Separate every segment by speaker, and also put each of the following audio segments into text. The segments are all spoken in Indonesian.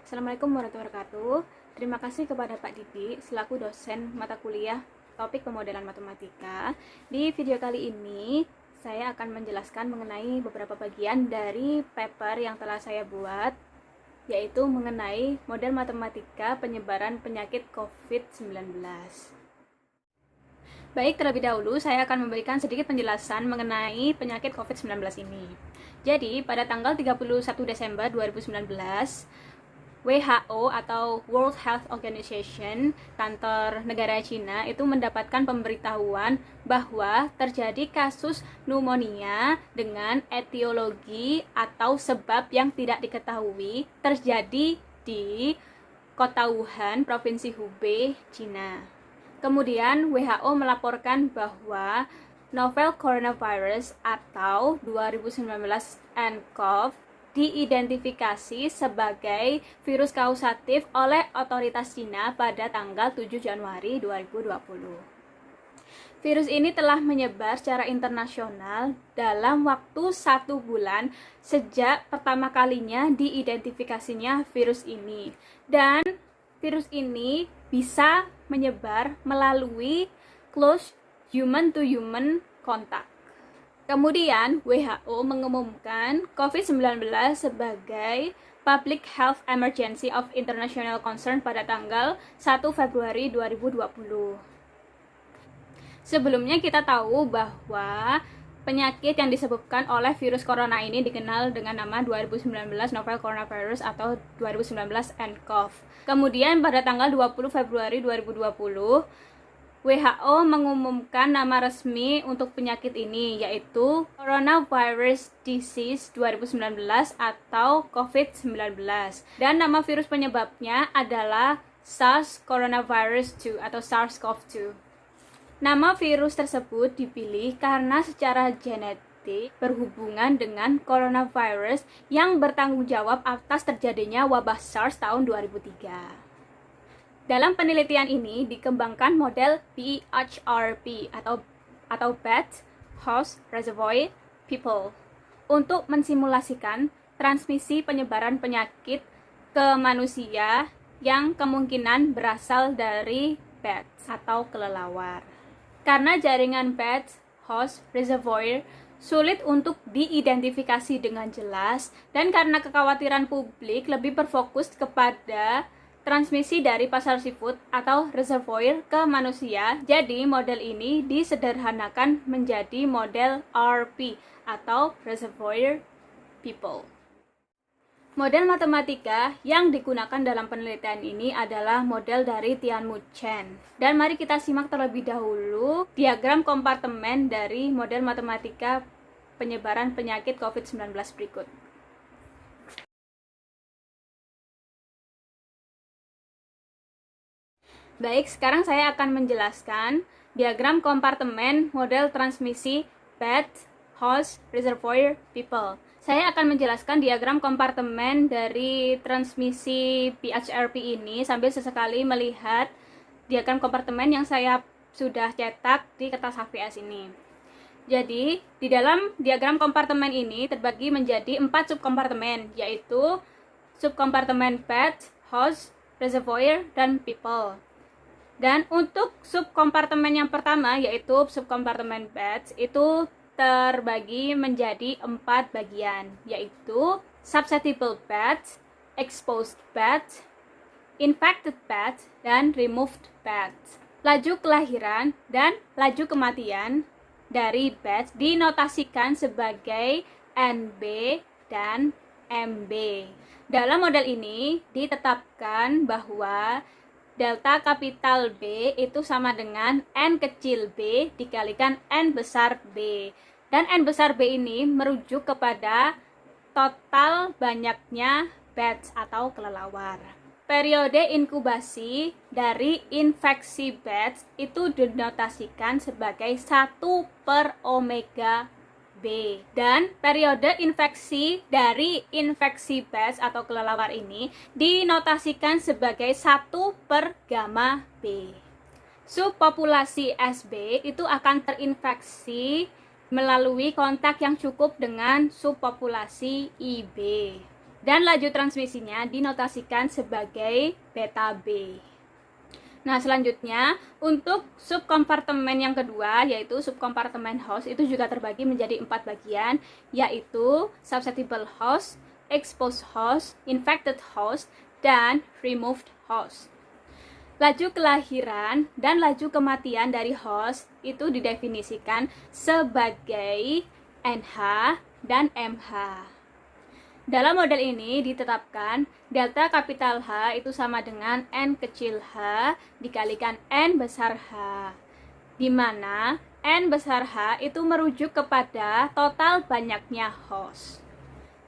Speaker 1: Assalamualaikum warahmatullahi wabarakatuh. Terima kasih kepada Pak Didi selaku dosen mata kuliah topik pemodelan matematika. Di video kali ini saya akan menjelaskan mengenai beberapa bagian dari paper yang telah saya buat, yaitu mengenai model matematika penyebaran penyakit COVID-19. Baik, terlebih dahulu saya akan memberikan sedikit penjelasan mengenai penyakit COVID-19 ini. Jadi, pada tanggal 31 Desember 2019, WHO atau World Health Organization, kantor negara Cina, itu mendapatkan pemberitahuan bahwa terjadi kasus pneumonia dengan etiologi atau sebab yang tidak diketahui terjadi di kota Wuhan, Provinsi Hubei, Cina. Kemudian WHO melaporkan bahwa novel coronavirus atau 2019 nCoV diidentifikasi sebagai virus kausatif oleh otoritas Cina pada tanggal 7 Januari 2020. Virus ini telah menyebar secara internasional dalam waktu 1 bulan sejak pertama kalinya diidentifikasinya virus ini. Dan virus ini bisa menyebar melalui close human-to-human contact. Kemudian, WHO mengumumkan COVID-19 sebagai Public Health Emergency of International Concern pada tanggal 1 Februari 2020. Sebelumnya kita tahu bahwa penyakit yang disebabkan oleh virus corona ini dikenal dengan nama 2019 novel coronavirus atau 2019 nCoV. Kemudian pada tanggal 20 Februari 2020, WHO mengumumkan nama resmi untuk penyakit ini, yaitu Coronavirus Disease 2019 atau COVID-19. Dan nama virus penyebabnya adalah SARS Coronavirus 2 atau SARS-CoV-2. Nama virus tersebut dipilih karena secara genetik berhubungan dengan coronavirus yang bertanggung jawab atas terjadinya wabah SARS tahun 2003. Dalam penelitian ini dikembangkan model PHRP atau Bat, Host, Reservoir, People untuk mensimulasikan transmisi penyebaran penyakit ke manusia yang kemungkinan berasal dari bats atau kelelawar. Karena jaringan bats, host, reservoir sulit untuk diidentifikasi dengan jelas dan karena kekhawatiran publik lebih berfokus kepada transmisi dari pasar seafood atau reservoir ke manusia, jadi model ini disederhanakan menjadi model RP atau Reservoir People. Model matematika yang digunakan dalam penelitian ini adalah model dari Tianmu Chen. Dan mari kita simak terlebih dahulu diagram kompartemen dari model matematika penyebaran penyakit COVID-19 berikut. Baik, sekarang saya akan menjelaskan diagram kompartemen model transmisi Bat, Host, Reservoir, People. Saya akan menjelaskan diagram kompartemen dari transmisi PHRP ini sambil sesekali melihat diagram kompartemen yang saya sudah cetak di kertas HVS ini. Jadi, di dalam diagram kompartemen ini terbagi menjadi 4 subkompartemen, yaitu subkompartemen Bat, Host, Reservoir, dan People. Dan untuk subkompartemen yang pertama, yaitu subkompartemen bats, itu terbagi menjadi 4 bagian, yaitu susceptible bats, exposed bats, infected bats, dan removed bats. Laju kelahiran dan laju kematian dari bats dinotasikan sebagai NB dan MB. Dalam model ini ditetapkan bahwa delta kapital B itu sama dengan N kecil B dikalikan N besar B. Dan N besar B ini merujuk kepada total banyaknya bats atau kelelawar. Periode inkubasi dari infeksi bats itu dinotasikan sebagai 1/omega B. Dan periode infeksi dari infeksi bats atau kelelawar ini dinotasikan sebagai 1/gamma B. Subpopulasi SB itu akan terinfeksi melalui kontak yang cukup dengan subpopulasi IB. Dan laju transmisinya dinotasikan sebagai beta B. Nah, selanjutnya untuk subkompartemen yang kedua, yaitu subkompartemen host, itu juga terbagi menjadi 4 bagian, yaitu susceptible host, exposed host, infected host, dan removed host. Laju kelahiran dan laju kematian dari host itu didefinisikan sebagai NH dan MH. Dalam model ini ditetapkan delta kapital H itu sama dengan N kecil h dikalikan N besar H, di mana N besar H itu merujuk kepada total banyaknya host.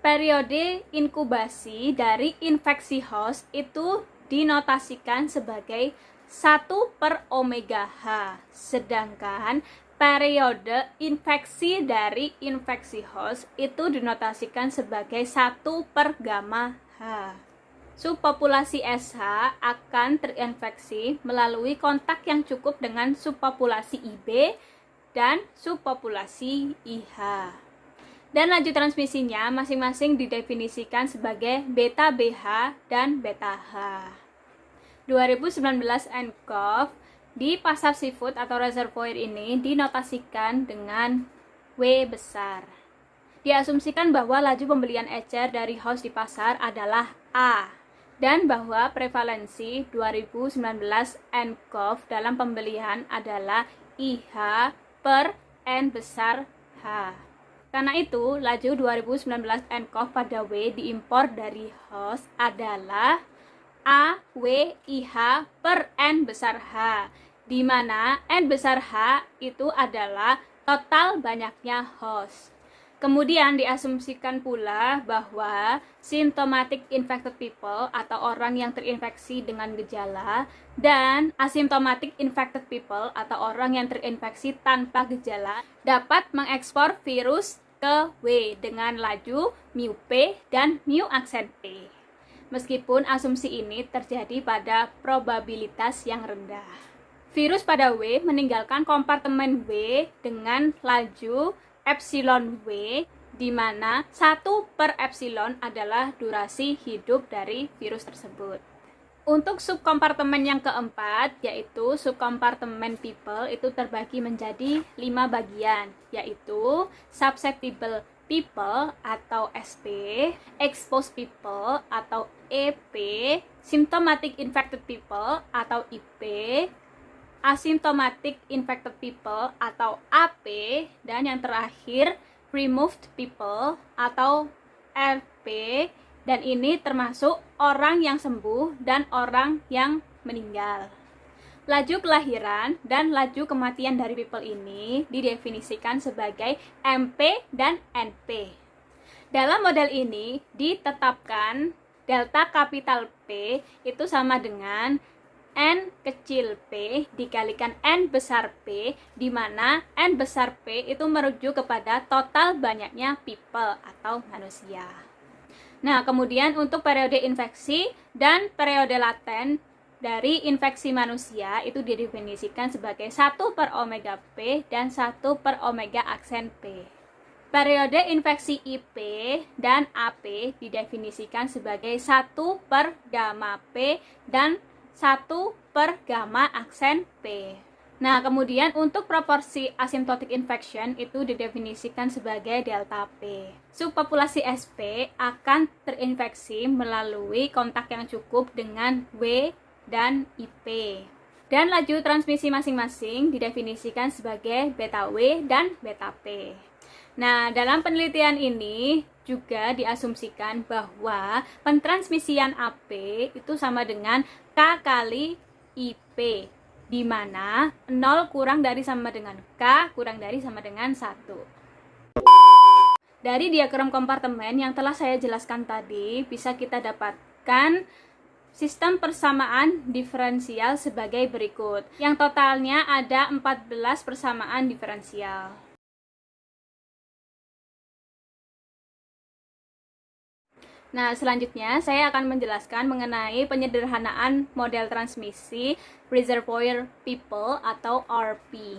Speaker 1: Periode inkubasi dari infeksi host itu dinotasikan sebagai 1/omega H, sedangkan periode infeksi dari infeksi host itu dinotasikan sebagai 1/gamma H. Subpopulasi SH akan terinfeksi melalui kontak yang cukup dengan subpopulasi IB dan subpopulasi IH. Dan laju transmisinya masing-masing didefinisikan sebagai beta BH dan beta H. 2019 nCoV di pasar seafood atau reservoir ini dinotasikan dengan W besar. Diasumsikan bahwa laju pembelian ecer dari host di pasar adalah A, dan bahwa prevalensi 2019 nCoV dalam pembelian adalah IH per N besar H. Karena itu, laju 2019 nCoV pada W diimpor dari host adalah A, W, IH per N besar H, di mana N besar H itu adalah total banyaknya host. Kemudian diasumsikan pula bahwa symptomatic infected people atau orang yang terinfeksi dengan gejala dan asymptomatic infected people atau orang yang terinfeksi tanpa gejala dapat mengekspor virus ke W dengan laju mu P dan mu aksen P. Meskipun asumsi ini terjadi pada probabilitas yang rendah. Virus pada W meninggalkan kompartemen W dengan laju epsilon W, di mana 1/epsilon adalah durasi hidup dari virus tersebut. Untuk subkompartemen yang keempat, yaitu subkompartemen people, itu terbagi menjadi 5 bagian, yaitu susceptible people atau SP, exposed people atau EP, symptomatic infected people atau IP, asymptomatic infected people atau AP, dan yang terakhir removed people atau RP, dan ini termasuk orang yang sembuh dan orang yang meninggal. Laju kelahiran dan laju kematian dari people ini didefinisikan sebagai MP dan NP. Dalam model ini ditetapkan delta kapital P itu sama dengan N kecil p dikalikan N besar P, di mana N besar P itu merujuk kepada total banyaknya people atau manusia. Nah, kemudian untuk periode infeksi dan periode laten dari infeksi manusia itu didefinisikan sebagai 1/omega P dan 1/omega aksen P. Periode infeksi IP dan AP didefinisikan sebagai 1/gamma P dan 1/gamma aksen P. Nah, kemudian untuk proporsi asymptotic infection itu didefinisikan sebagai delta P. Subpopulasi SP akan terinfeksi melalui kontak yang cukup dengan W dan IP. Dan laju transmisi masing-masing didefinisikan sebagai beta W dan beta P. Nah, dalam penelitian ini juga diasumsikan bahwa pentransmisian AP itu sama dengan K kali IP, di mana 0 kurang dari sama dengan K kurang dari sama dengan 1. Dari diagram kompartemen yang telah saya jelaskan tadi, bisa kita dapatkan sistem persamaan diferensial sebagai berikut, yang totalnya ada 14 persamaan diferensial. Nah, selanjutnya saya akan menjelaskan mengenai penyederhanaan model transmisi reservoir people atau RP.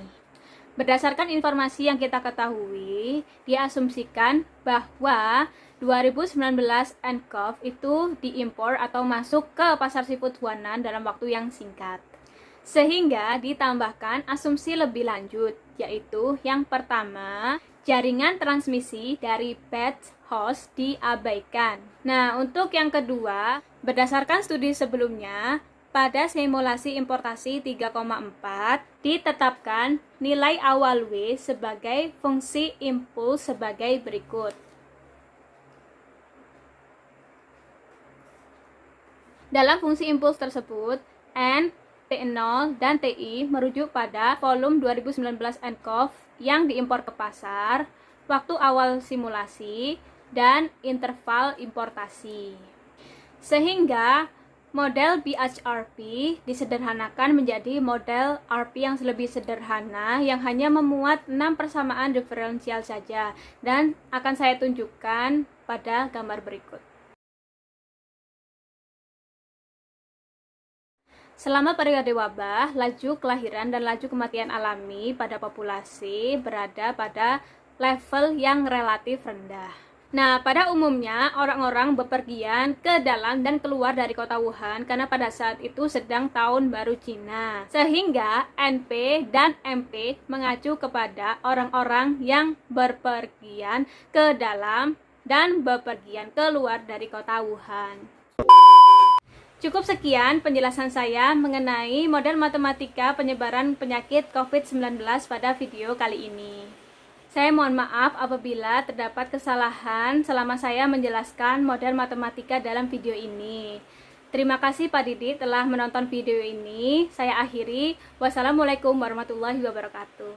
Speaker 1: Berdasarkan informasi yang kita ketahui, diasumsikan bahwa 2019 nCoV itu diimpor atau masuk ke pasar seafood Huanan dalam waktu yang singkat. Sehingga ditambahkan asumsi lebih lanjut, yaitu yang pertama, jaringan transmisi dari batch host diabaikan. Nah, untuk yang kedua, berdasarkan studi sebelumnya, pada simulasi importasi 3,4 ditetapkan nilai awal W sebagai fungsi impuls sebagai berikut. Dalam fungsi impuls tersebut, N, T0, dan TI merujuk pada volume 2019 nCoV yang diimpor ke pasar, waktu awal simulasi, dan interval importasi. Sehingga model BHRP disederhanakan menjadi model RP yang lebih sederhana yang hanya memuat 6 persamaan diferensial saja, dan akan saya tunjukkan pada gambar berikut. Selama periode wabah, laju kelahiran dan laju kematian alami pada populasi berada pada level yang relatif rendah. Nah, pada umumnya orang-orang bepergian ke dalam dan keluar dari kota Wuhan karena pada saat itu sedang tahun baru Cina. Sehingga NP dan MP mengacu kepada orang-orang yang berpergian ke dalam dan bepergian keluar dari kota Wuhan. Cukup sekian penjelasan saya mengenai model matematika penyebaran penyakit COVID-19 pada video kali ini. Saya mohon maaf apabila terdapat kesalahan selama saya menjelaskan model matematika dalam video ini. Terima kasih Pak Didi telah menonton video ini. Saya akhiri. Wassalamualaikum warahmatullahi wabarakatuh.